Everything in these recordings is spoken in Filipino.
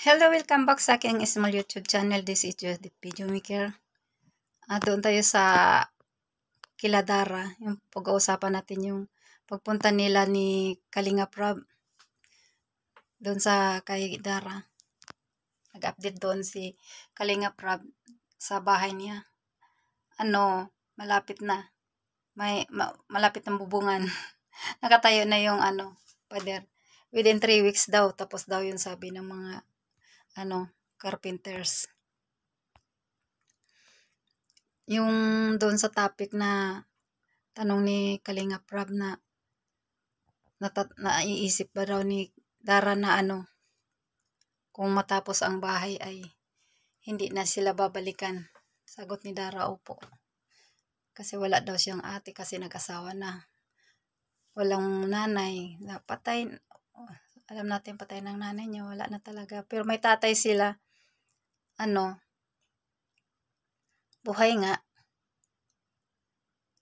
Hello, welcome back sa aking small YouTube channel. This is Judith Video Maker. Doon tayo sa Kiladara. Yung pag-uusapan natin yung pagpunta nila ni Kalinga Prab doon sa kay Dara. Nag-update doon si Kalinga Prab sa bahay niya. Malapit na. Malapit ng bubungan. Nakatayo na yung pader. Within 3 weeks daw. Tapos daw yun sabi ng mga carpenters. Yung doon sa topic na tanong ni Kalinga Prab na naiisip ba daw ni Dara na kung matapos ang bahay ay hindi na sila babalikan. Sagot ni Dara, opo. Kasi wala daw siyang ate kasi nag-asawa na. Walang nanay. Patay. Alam natin patay ng nanay niya. Wala na talaga. Pero may tatay sila. Buhay nga.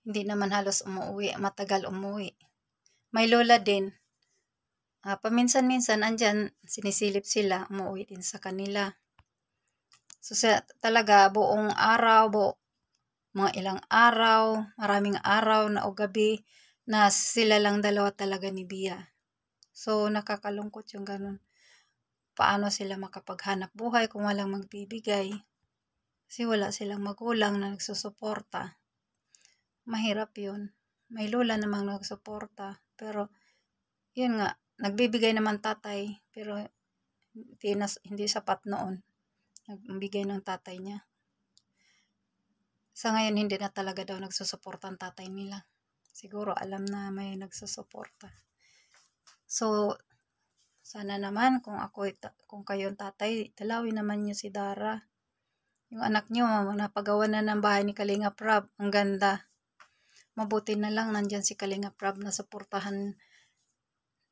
Hindi naman halos umuwi. Matagal umuwi. May lola din. Paminsan-minsan andyan, sinisilip sila, umuwi din sa kanila. So talaga buong araw, mga ilang araw, maraming araw na o gabi na sila lang dalawa talaga ni Bia. So nakakalungkot yung ganun. Paano sila makapaghanap buhay kung walang magbibigay? Kasi wala silang magulang na nagsusuporta. Mahirap yun. May lola namang nagsuporta. Pero yun nga, nagbibigay naman tatay, pero hindi sapat noon. Nagbigay ng tatay niya. Sa ngayon, hindi na talaga daw nagsusuporta ang tatay nila. Siguro alam na may nagsusuporta. So, sana naman kung kayo ang tatay, dalawin naman niyo si Dara. Yung anak niyo, napagawa na ng bahay ni Kalinga Prab. Ang ganda. Mabuti na lang nandyan si Kalinga Prab na suportahan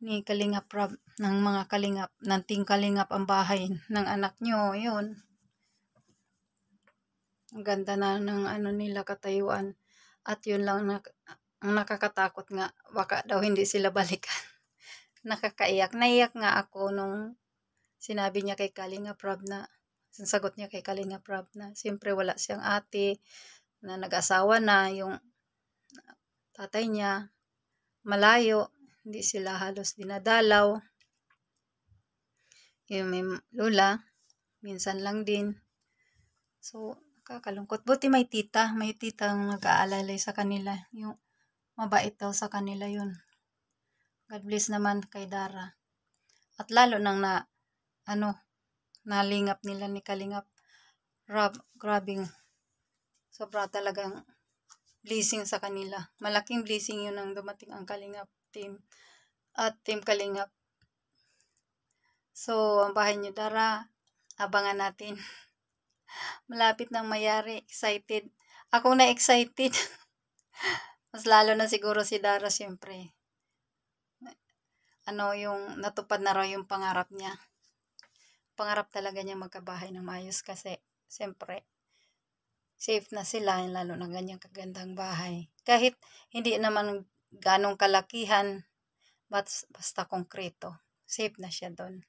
ni Kalinga Prab ng mga kalingap, ng Team Kalingap ang bahay ng anak nyo. Yun. Ang ganda na ng nila katayuan. At yun lang ang nakakatakot nga. Baka daw hindi sila balikan. Nakakaiyak. Naiyak nga ako nung sinabi niya kay Kalinga Prab na, sagot niya kay Kalinga Prab na siyempre wala siyang ate na nag-asawa na, yung tatay niya malayo. Hindi sila halos dinadalaw. Yung may lola, minsan lang din. So, kakalungkot. Buti may titang nag-aalalay sa kanila. Yung mabait daw sa kanila yun. God bless naman kay Dara. At lalo nang nalingap nila ni Kalingap. Grabing, sobra talagang blessing sa kanila. Malaking blessing yun ang dumating ang Kalingap team. At Team Kalingap. So, ang bahay niyo, Dara, abangan natin. Malapit nang mayari. Excited. Ako na excited. Mas lalo na siguro si Dara, siyempre. Yung natupad na raw yung pangarap niya. Pangarap talaga niya magkabahay ng maayos kasi, siyempre, safe na sila, lalo na ganyang kagandang bahay. Kahit hindi naman ganong kalakihan, basta konkreto. Safe na siya doon.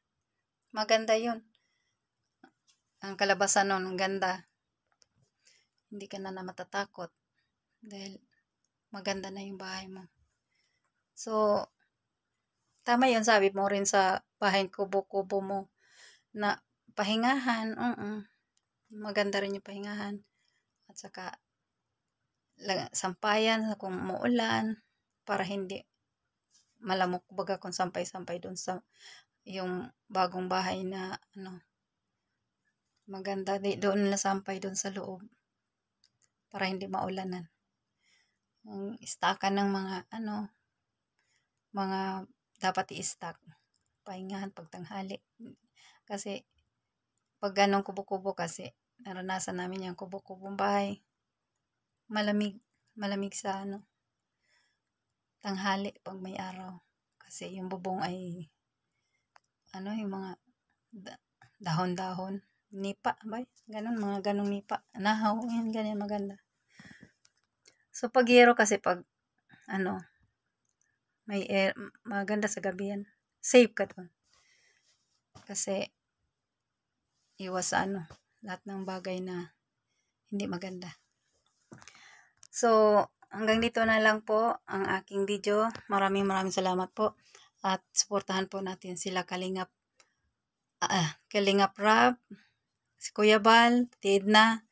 Maganda yun. Ang kalabasan nun, ang ganda. Hindi ka na matatakot. Dahil maganda na yung bahay mo. So, tama yun, sabi mo rin sa bahay kubo-kubo mo na pahingahan. Maganda rin yung pahingahan. At saka, sampayan kung muulan para hindi malamok baga kung sampay-sampay doon sa yung bagong bahay na maganda doon na sampay doon sa loob para hindi maulanan. Yung istakan ng mga dapat i-stack. Pahingahan pagtanghali. Kasi pag ganong kubo-kubo kasi naranasan namin yung kubo-kubong bahay. Malamig sa tanghali pag may araw. Kasi yung bubong ay yung mga dahon-dahon, nipa, mga ganong nipa, nahaw, yan, ganyan, maganda. So, pag yero kasi pag, may air, maganda sa gabi yan. Safe ka doon. Kasi, iwas sa lahat ng bagay na hindi maganda. So, hanggang dito na lang po ang aking video. Maraming salamat po. At suportahan po natin sila Kalingap Rab, si Kuya Bal, Tidna,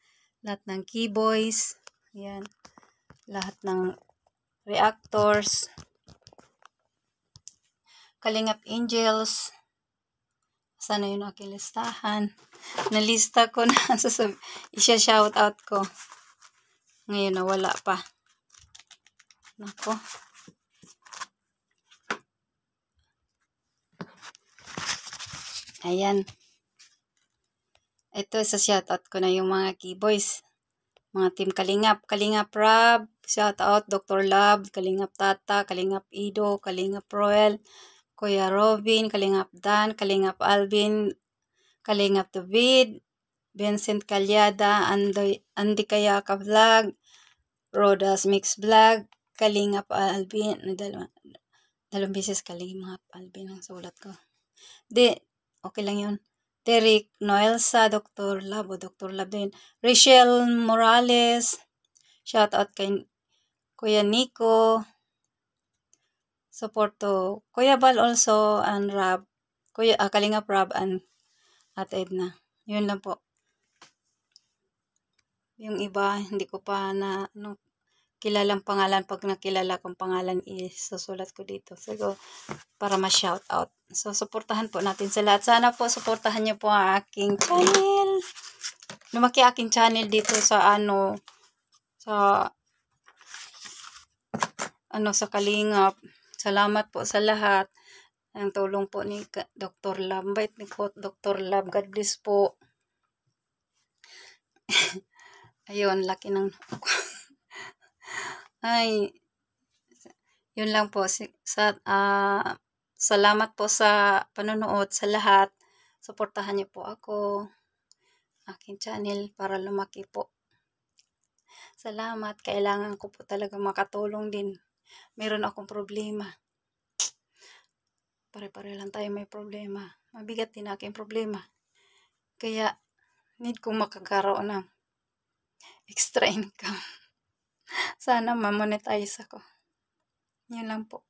lahat ng Keyboys, yan, lahat ng reactors, Kalingap Angels. Sana yun aking listahan. Nalista ko na, isa-shout out ko. Ngayon nawala pa. Nako. Ayan. Ito, sa shoutout ko na yung mga Keyboys. Mga team Kalingap. Kalingap Rab, shoutout Dr. Love, Kalingap Tata, Kalingap Ido, Kalingap Roel, Kuya Robin, Kalingap Dan, Kalingap Alvin, Kalingap David, Vincent Calyada, Andy Kayaka Vlog, Rodas Mix Vlog, Kalingap Alvin, dalawang beses Kalingap Alvin ang sulat ko. Okay lang yun. Derek Noelsa, Dr. Love, o Dr. Love din. Rachel Morales, shout out kay Kuya Nico. Support to Kuya Bal also, and Rab, Kalingap Rab and at Edna. Yun lang po. Yung iba, hindi ko pa na kilalang pangalan. Pag nakilala kong pangalan, isusulat ko dito. So, para ma-shout out. So, suportahan po natin sila. At sana po, suportahan niyo po ang aking channel. Lumaki aking channel dito sa sa Kalingap. Salamat po sa lahat. Ang tulong po ni Dr. Love. Bait ni po Dr. Love. God bless po. Ayun, laki ng ay, yun lang po. Salamat po sa panonood sa lahat. Suportahan niyo po ako, aking channel, para lumaki po. Salamat. Kailangan ko po talaga makatulong din. Meron akong problema. Pare-pare lang tayo may problema. Mabigat din aking problema. Kaya, need kong makakaroon ng extra income. Sana ma-monetize ako. Yun lang po.